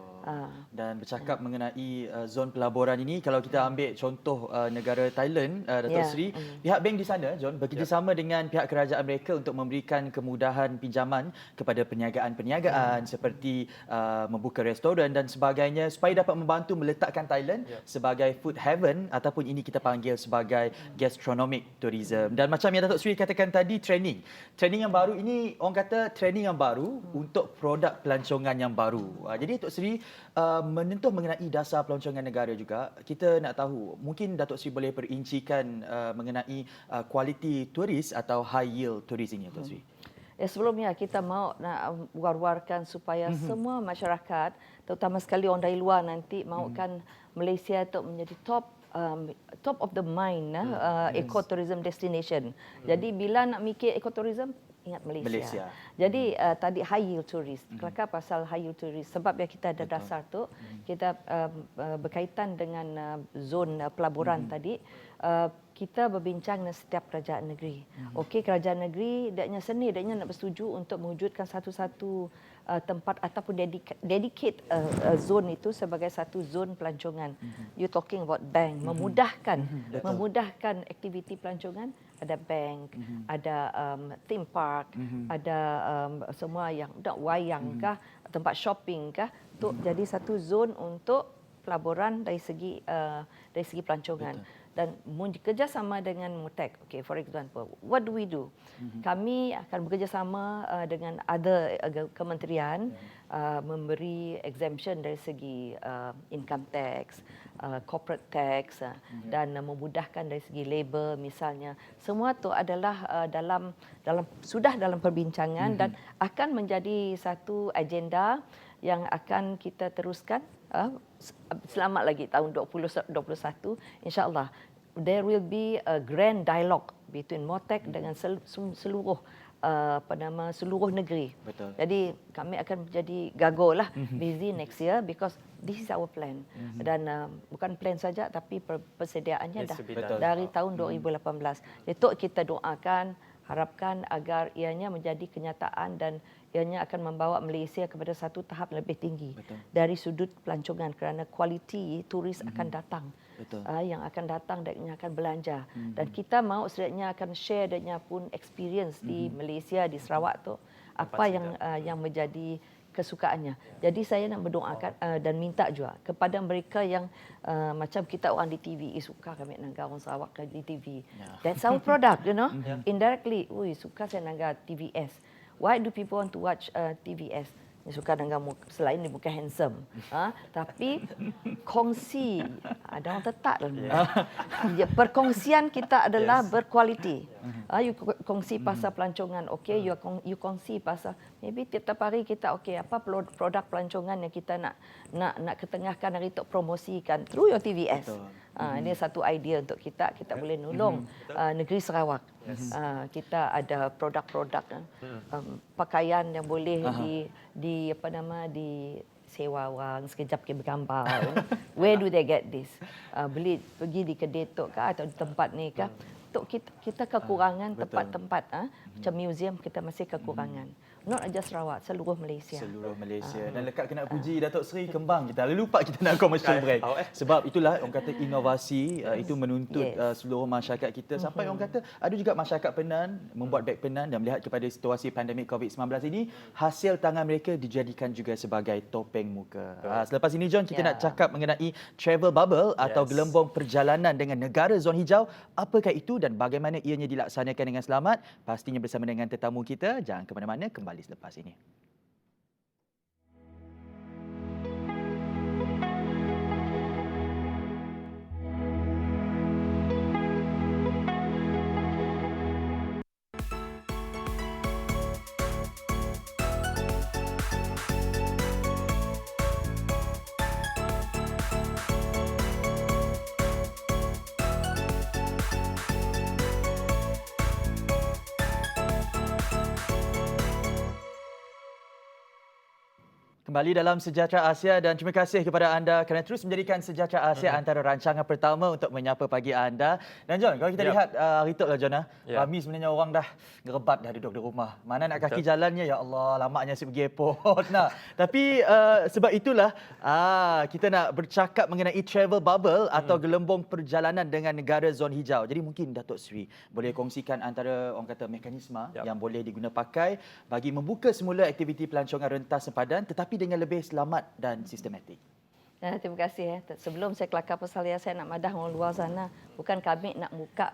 S2: Dan bercakap mengenai zon pelaburan ini, kalau kita ambil contoh negara Thailand, Datuk Seri, pihak bank di sana, John, bekerjasama dengan pihak kerajaan mereka untuk memberikan kemudahan pinjaman kepada perniagaan-perniagaan seperti membuka restoran dan sebagainya supaya dapat membantu meletakkan Thailand sebagai food heaven ataupun ini kita panggil sebagai gastronomic tourism. Dan macam yang Datuk Seri katakan tadi, training yang baru ini, orang kata training yang baru untuk produk pelancongan yang baru. Jadi Datuk Seri menyentuh mengenai dasar pelancongan negara juga. Kita nak tahu, mungkin Datuk Seri boleh perincikan mengenai kualiti turis atau high yield turis ini, Datuk Seri.
S4: Sebelumnya kita mahu nak war-warkan supaya semua masyarakat, terutama sekali orang dari luar nanti mahukan Malaysia itu menjadi top of the mind ecotourism destination. Jadi bila nak mikir ecotourism, ingat Malaysia. Jadi tadi high yield tourist. Kelakar pasal high yield tourist sebab ya kita ada dasar tu, kita berkaitan dengan zon pelaburan tadi. Kita berbincang dengan setiap kerajaan negeri. Okey, kerajaan negeri daknya seni, daknya nak bersetuju untuk mewujudkan satu-satu tempat ataupun dedicate zon itu sebagai satu zon pelancongan. You talking about bank, memudahkan aktiviti pelancongan. Ada bank, ada theme park, ada semua yang wayang kah, tempat shopping kah, untuk jadi satu zon untuk pelaburan dari segi pelancongan. Dan kerjasama dengan MUTEK. Okay, for example, what do we do? Kami akan bekerjasama dengan other kementerian memberi exemption dari segi income tax, corporate tax dan memudahkan dari segi labor misalnya. Semua itu adalah sudah dalam perbincangan dan akan menjadi satu agenda yang akan kita teruskan selamat lagi tahun 2021 insya-Allah. There will be a grand dialogue between MUTEK dengan seluruh seluruh negeri.
S2: Betul.
S4: Jadi kami akan menjadi gagal lah busy next year because this is our plan. Dan bukan plan saja tapi persediaannya dah dari tahun 2018. Itu kita doakan, harapkan agar ianya menjadi kenyataan dan ianya akan membawa Malaysia kepada satu tahap lebih tinggi.
S2: Betul.
S4: Dari sudut pelancongan kerana kualiti turis akan datang.
S2: Betul.
S4: Yang akan datang dan yang akan belanja. Dan kita mahu sebenarnya akan share dia pun experience di Malaysia, di Sarawak tu apa yang menjadi kesukaannya. Jadi saya nak berdoakan dan minta juga kepada mereka yang macam kita orang di TV, suka kami nanggar orang Sarawak di TV. That's our product, you know. Indirectly, suka saya nanggar TVS. Why do people want to watch TVS? Dia suka dengan selain dia bukan handsome, tapi kongsi ada orang tetap dalam. Perkongsian kita adalah berkualiti. You kongsi pasal pelancongan, okay, you kongsi pasal maybe tiap hari kita okay apa produk pelancongan yang kita nak ketengahkan hari untuk promosikan through your TVS. Ini satu idea untuk kita boleh nolong negeri Sarawak. Kita ada produk-produk pakaian yang boleh disewa orang sekejap ke bergambar. Where do they get this? Beli pergi di kedai tu ke atau di tempat ni ke? Untuk kita kekurangan tempat-tempat macam museum kita masih kekurangan. Not just Sarawak, seluruh Malaysia.
S2: Seluruh Malaysia. Dan lekat kena puji Datuk Seri kembang kita. Lalu lupa kita nak commercial break. Sebab itulah orang kata inovasi itu menuntut seluruh masyarakat kita. Sampai orang kata ada juga masyarakat Penan membuat beg Penan dan melihat kepada situasi pandemik COVID-19 ini, hasil tangan mereka dijadikan juga sebagai topeng muka. Selepas ini John, kita nak cakap mengenai travel bubble atau gelembung perjalanan dengan negara zon hijau. Apakah itu dan bagaimana ianya dilaksanakan dengan selamat? Pastinya bersama dengan tetamu kita. Jangan ke mana-mana, kembali selepas ini. Kembali dalam Sejahtera Asia dan terima kasih kepada anda kerana terus menjadikan Sejahtera Asia antara rancangan pertama untuk menyapa pagi anda. Dan John, kalau kita lihat hari tu lah John, kami sebenarnya orang dah ngerebat dah duduk di rumah. Mana nak kaki jalannya, ya Allah, lamanya asyik pergi airport. Tapi sebab itulah kita nak bercakap mengenai travel bubble atau gelembung perjalanan dengan negara zon hijau. Jadi mungkin Datuk Seri boleh kongsikan antara orang kata mekanisme yang boleh diguna pakai bagi membuka semula aktiviti pelancongan rentas sempadan tetapi dengan lebih selamat dan sistematik.
S4: Terima kasih. Sebelum saya kelakar pasal saya nak madah orang luar sana. Bukan kami nak buka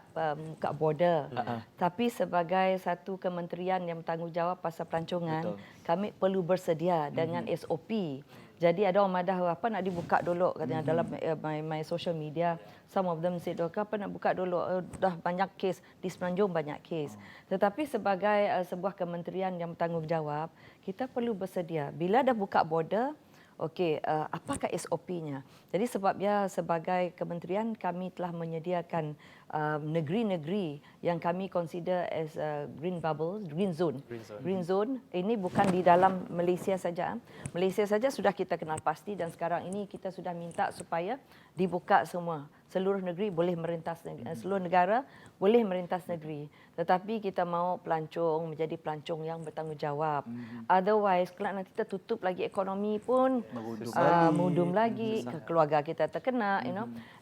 S4: border. Tapi sebagai satu kementerian yang bertanggungjawab pasal pelancongan, kami perlu bersedia dengan SOP. Jadi ada orang madah apa nak dibuka dulu katanya dalam my social media. Some of them said, apa nak buka dulu? Dah banyak kes di Semenanjung, banyak kes. Tetapi sebagai sebuah kementerian yang bertanggungjawab, kita perlu bersedia. Bila dah buka border, okey, apakah SOP-nya? Jadi sebabnya sebagai kementerian kami telah menyediakan negeri-negeri yang kami consider as green bubble, green zone. Green zone ini bukan di dalam Malaysia saja. Malaysia saja sudah kita kenal pasti dan sekarang ini kita sudah minta supaya dibuka semua. Seluruh negeri boleh merentas, seluruh negara boleh merentas negeri. Tetapi kita mahu pelancong menjadi pelancong yang bertanggungjawab. Otherwise, kalau nanti kita tutup lagi ekonomi pun mudum lagi, keluarga kita terkena.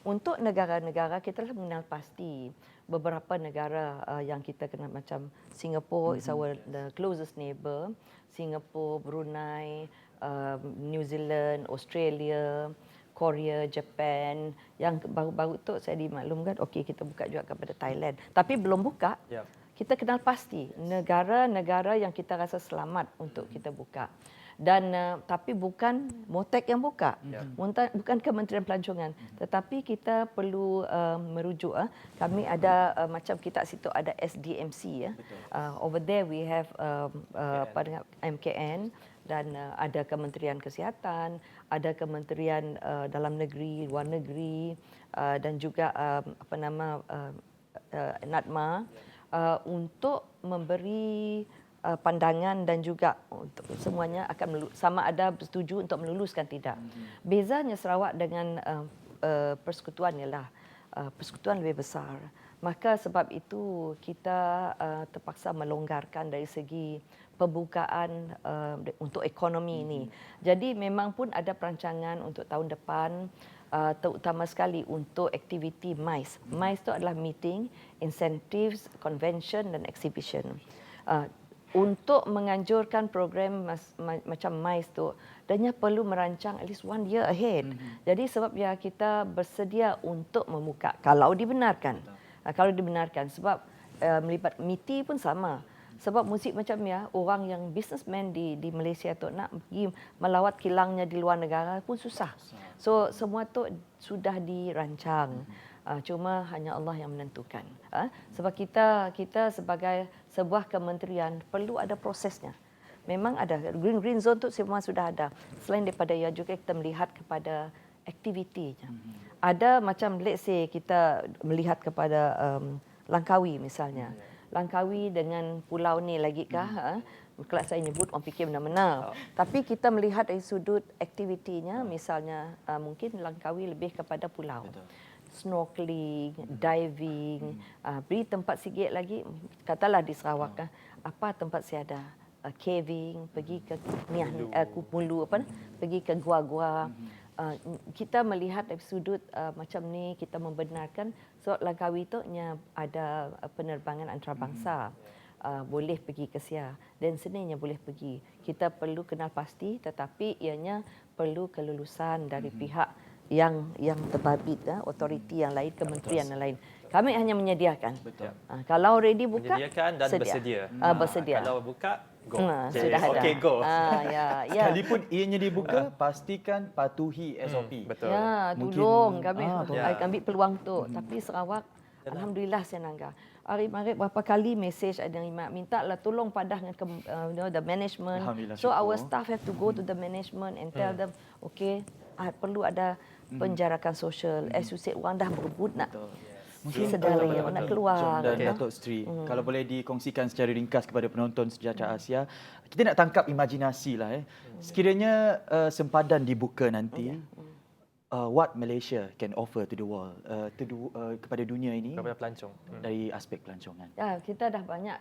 S4: Untuk negara-negara kita telah mengenal pasti beberapa negara yang kita kenal macam Singapore is our the closest neighbour. Singapore, Brunei, New Zealand, Australia, Korea, Japan. Yang baru-baru tu saya dimaklumkan, okey kita buka juga kepada Thailand. Tapi belum buka, kita kenal pasti negara-negara yang kita rasa selamat untuk kita buka. Dan tapi bukan MOTEC yang buka, bukan Kementerian Pelancongan, tetapi kita perlu merujuk. Kami ada macam kita situ ada SDMC. Over there we have MKN dan ada Kementerian Kesihatan, ada Kementerian Dalam Negeri, Luar Negeri dan juga NADMA untuk memberi pandangan dan juga untuk semuanya akan sama ada bersetuju untuk meluluskan tidak. Bezanya Sarawak dengan persekutuan ialah persekutuan lebih besar. Maka sebab itu kita terpaksa melonggarkan dari segi pembukaan untuk ekonomi ini. Jadi memang pun ada perancangan untuk tahun depan terutama sekali untuk aktiviti MICE. MICE itu adalah Meeting, Incentives, Convention dan Exhibition. Untuk menganjurkan program macam MICE tu, adanya perlu merancang at least 1 year ahead. Jadi sebab ya kita bersedia untuk membuka kalau dibenarkan. Kalau dibenarkan sebab melibat MITI pun sama. Sebab musik macam ya, orang yang businessman di Malaysia tu nak pergi melawat kilangnya di luar negara pun susah. So semua tu sudah dirancang. Cuma hanya Allah yang menentukan. Sebab kita sebagai sebuah kementerian perlu ada prosesnya. Memang ada green zone tu semua sudah ada. Selain daripada ya juga kita melihat kepada aktivitinya. Ada macam let's say kita melihat kepada Langkawi misalnya. Langkawi dengan pulau ni lagi kah? Kalau saya nyebut orang fikir benar-benar. Tapi kita melihat dari sudut aktivitinya misalnya mungkin Langkawi lebih kepada pulau. Snorkeling, diving, beri tempat sikit lagi, katalah di Sarawak apa tempat saya ada caving, pergi ke Kupulu pergi ke gua-gua. Kita melihat dari sudut macam ni kita membenarkan sebab Langkawi tu ada penerbangan antarabangsa. Boleh pergi ke Sia dan sebenarnya boleh pergi. Kita perlu kenal pasti tetapi ianya perlu kelulusan dari pihak yang terbabit, autoriti yang lain, kementerian yang lain. Kami hanya menyediakan. Kalau ready buka,
S1: menyediakan dan bersedia.
S4: Bersedia.
S1: Kalau buka, go.
S4: Sudah ada.
S1: Okey, go.
S4: Ya.
S2: Sekalipun ianya dibuka, pastikan patuhi SOP.
S1: Betul.
S4: Ya, tolong kami ambil peluang tu. Tapi Sarawak, alhamdulillah Senangga. Arif berapa kali mesej ada minta lah tolong padah dengan the management. So our staff have to go to the management and tell them, okay, perlu ada penjarakan sosial. As you said, orang dah berebut nak sedara yang nak keluar.
S2: Dan Datuk Seri, kalau boleh dikongsikan secara ringkas kepada penonton Sejahtera Asia, kita nak tangkap imajinasi lah. Sekiranya sempadan dibuka nanti, what Malaysia can offer to the world, kepada dunia ini,
S1: kepada pelancong
S2: dari aspek pelancongan.
S4: Ya, kita dah banyak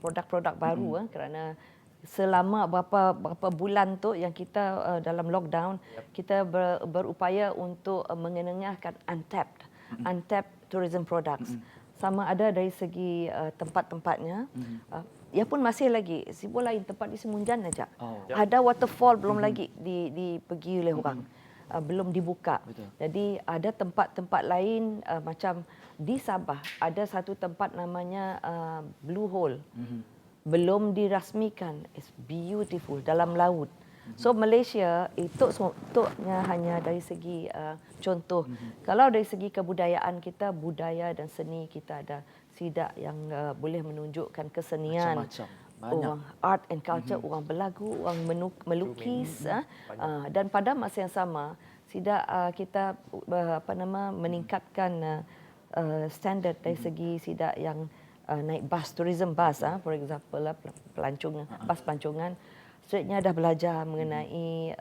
S4: produk-produk baru kerana selama berapa bulan tu yang kita dalam lockdown, kita berupaya untuk mengenengahkan untapped tourism products. Sama ada dari segi tempat-tempatnya. Ya pun masih lagi sibuk lain tempat di Semunjan aja. Ada waterfall belum lagi dipergi oleh orang. Belum dibuka. Jadi ada tempat-tempat lain macam di Sabah ada satu tempat namanya Blue Hole. Belum dirasmikan. It's beautiful dalam laut. So Malaysia itu hanya dari segi contoh. Kalau dari segi kebudayaan kita, budaya dan seni kita ada sidak yang boleh menunjukkan kesenian. Orang art and culture, orang berlagu, orang melukis dan pada masa yang sama sidak kita meningkatkan standard dari segi sidak yang naik bas, tourism bus, for example pelancongan, bas pelancongan. Sebenarnya dah belajar mengenai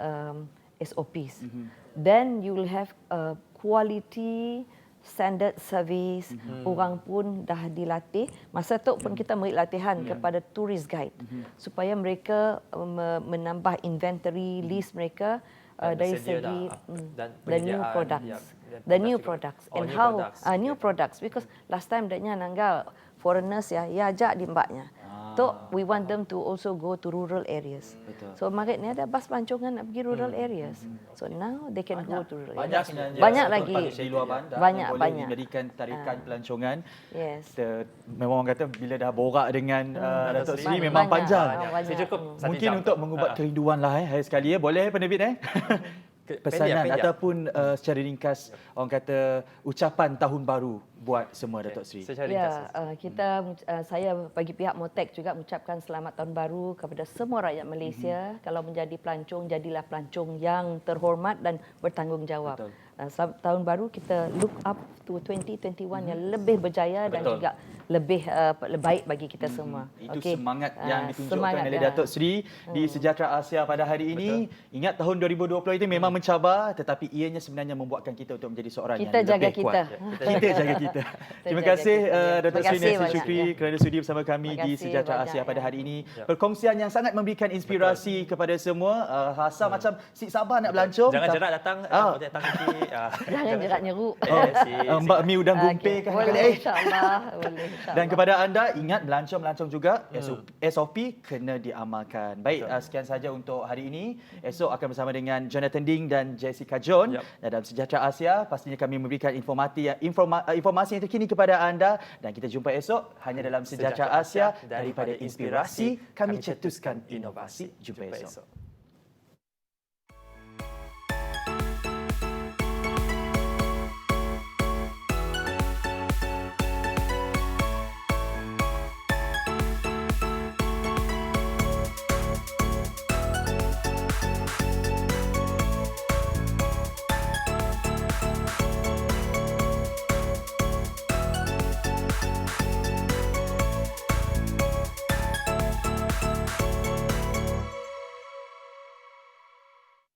S4: SOPs. Then you will have quality standard service. Orang pun dah dilatih. Masa tu pun kita beri latihan kepada tourist guide supaya mereka menambah inventory list mereka dari segi the new products and how new products because last time daknya nanggal foreigners ya ajak di mbaknya. Untuk we want them to also go to rural areas.
S2: Betul.
S4: So Marit ni ada bas pelancongan nak pergi rural areas. So now they can go to rural
S2: Banyak
S4: areas.
S2: sebenarnya
S4: Banyak
S2: tempat
S4: lagi.
S2: di luar bandar
S4: Banyak,
S2: yang boleh
S4: banyak.
S2: dijadikan tarikan pelancongan.
S4: Yes.
S2: Memang orang kata bila dah borak dengan Datuk Seri
S4: Banyak,
S2: memang panjang.
S4: banyak.
S1: Saya cukup satu
S2: Mungkin
S1: jam.
S2: untuk mengubat kerinduan lah hari sekali ya. Boleh penerbit pesanan
S1: pendek.
S2: ataupun secara ringkas orang kata ucapan tahun baru buat semua Datuk Seri.
S1: Secara ringkas.
S4: Saya bagi pihak Motek juga mengucapkan selamat tahun baru kepada semua rakyat Malaysia. Kalau menjadi pelancong, jadilah pelancong yang terhormat dan bertanggungjawab.
S2: Betul.
S4: Selamat tahun baru kita look up to 2021 yang lebih berjaya dan
S1: Betul.
S4: juga lebih baik bagi kita semua.
S2: Itu
S4: Okey.
S2: semangat yang ditunjukkan
S4: Semangat,
S2: oleh
S4: ya.
S2: Datuk Seri di Sejahtera Asia pada hari ini. Ingat tahun 2020 itu memang mencabar tetapi ianya sebenarnya membuatkan kita untuk menjadi seorang
S4: Kita
S2: yang
S4: jaga
S2: lebih
S4: kita.
S2: kuat. Kita jaga kita. Terima
S4: jaga
S2: kasih
S4: kita, ya.
S2: Datuk
S4: Terima
S2: Seri
S4: kasih
S2: Nancy
S4: banyak,
S2: Shukri
S4: ya.
S2: kerana sudi bersama kami
S4: Terima
S2: di
S4: kasih
S2: Sejahtera
S4: banyak,
S2: Asia pada
S4: ya.
S2: hari ini. Perkongsian yang sangat memberikan inspirasi kepada semua. Rasa macam si sabar nak belancong.
S1: Jangan jerat datang, datang kaki.
S4: Jangan jerat nyeruk.
S2: Mbak Mi udang gumpir kan
S4: Boleh,
S2: kali.
S4: insyaAllah. Boleh, insyaAllah.
S2: Dan kepada anda, ingat melancong juga, SOP kena diamalkan. Baik, sekian saja untuk hari ini. Esok akan bersama dengan Jonathan Ding dan Jessica John. Dalam Sejahtera Asia, pastinya kami memberikan informasi yang terkini kepada anda. Dan kita jumpa esok hanya dalam Sejahtera Asia. Daripada inspirasi, kami cetuskan inovasi. Jumpa esok.